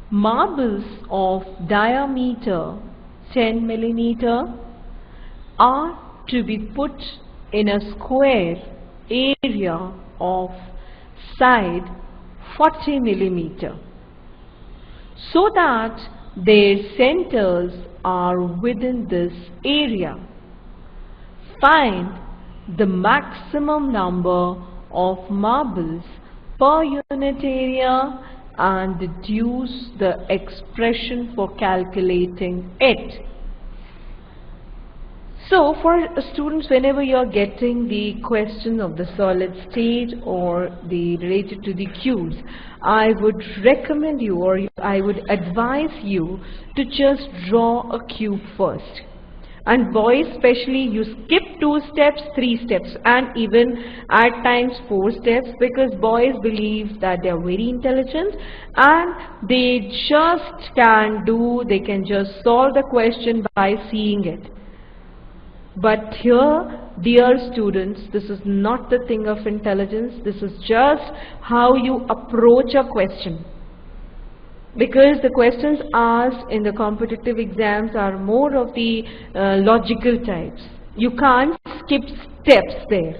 Marbles of diameter 10 millimeter are to be put in a square area of side 40 millimeter so that their centers are within this area. Find the maximum number of marbles per unit area and deduce the expression for calculating it. So for students, whenever you are getting the question of the solid state or the related to the cubes, I would recommend you, or I would advise you, to just draw a cube first. And boys especially, you skip 2 steps, 3 steps, and even at times 4 steps, because boys believe that they are very intelligent and they can just solve the question by seeing it. But here, dear students, this is not the thing of intelligence. This is just how you approach a question. Because the questions asked in the competitive exams are more of the logical types. You can't skip steps there.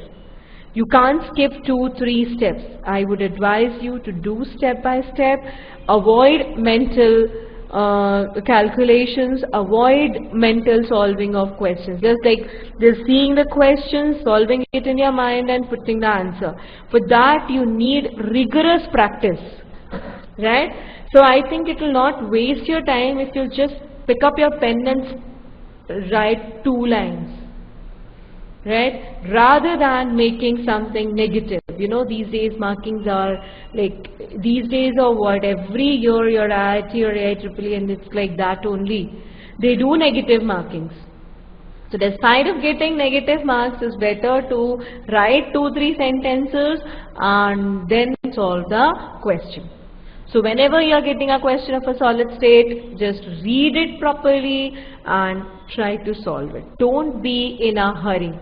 You can't skip 2, 3 steps. I would advise you to do step by step. Avoid mental calculations, avoid mental solving of questions. Just seeing the question, solving it in your mind and putting the answer. For that you need rigorous practice, right? So I think it will not waste your time if you just pick up your pen and write 2 lines, right? Rather than making something negative. You know, these days markings are these days or what, every year your IIT or IEEE and it's like that only. They do negative markings. So despite of getting negative marks, it's better to write 2, 3 sentences and then solve the question. So whenever you are getting a question of a solid state, just read it properly and try to solve it. Don't be in a hurry.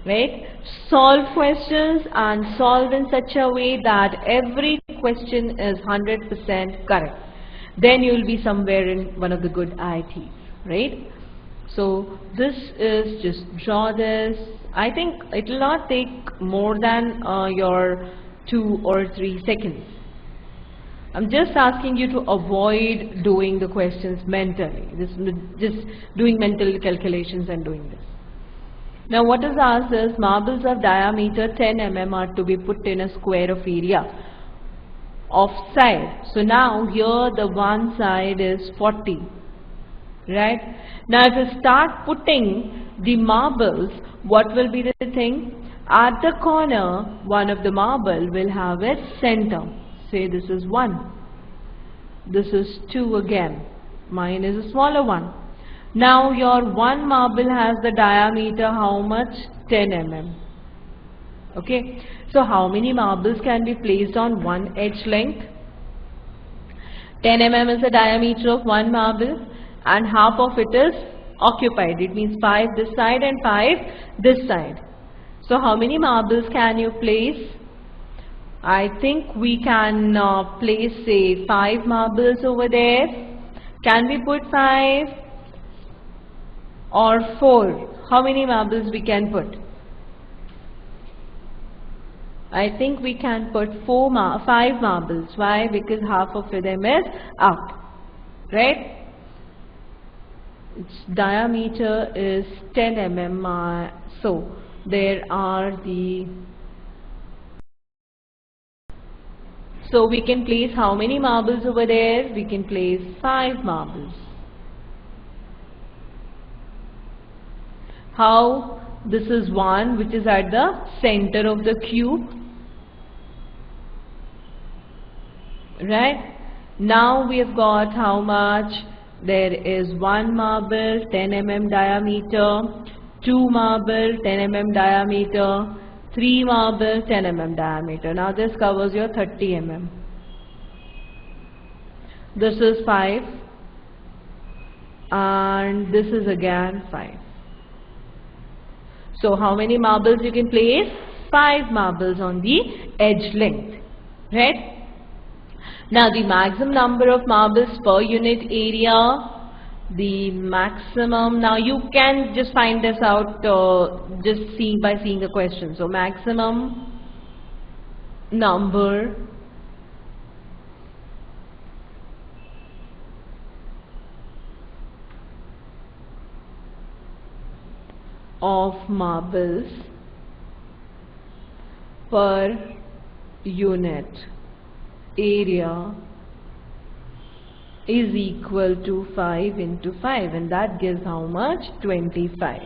Right? Solve questions and solve in such a way that every question is 100% correct. Then you will be somewhere in one of the good IITs, right? So this is, just draw this. I think it will not take more than your 2 or 3 seconds. I'm just asking you to avoid doing the questions mentally, just doing mental calculations and doing this. Now what is asked is, marbles of diameter 10 mm are to be put in a square of area of side. So now here the one side is 40, right? Now if you start putting the marbles, what will be the thing? At the corner, one of the marble will have its center. Say this is 1, this is 2 again, mine is a smaller one. Now your one marble has the diameter how much? 10 mm. Okay, so how many marbles can be placed on one edge length? 10 mm is the diameter of one marble and half of it is occupied. It means 5 this side and 5 this side. So how many marbles can you place? I think we can place, say, 5 marbles over there. Can we put 5 or 4? How many marbles we can put? I think we can put 5 marbles. Why? Because half of them is out, right? Its diameter is 10 mm. So there are the. So we can place how many marbles over there? We can place 5 marbles. How? This is 1 which is at the center of the cube. Right? Now we have got how much? There is 1 marble 10 mm diameter, 2 marble 10 mm diameter, 3 marble 10 mm diameter. Now this covers your 30 mm. This is 5 and this is again 5. So how many marbles you can place? 5 marbles on the edge length, right? Now the maximum number of marbles per unit area, the maximum, now you can just find this out just by seeing the question. So maximum number of marbles per unit area is equal to 5 into 5, and that gives how much? 25.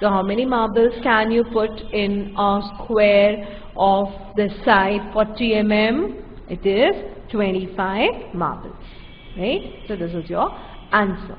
So how many marbles can you put in a square of the side 40 mm? It is 25 marbles, right? So this is your answer.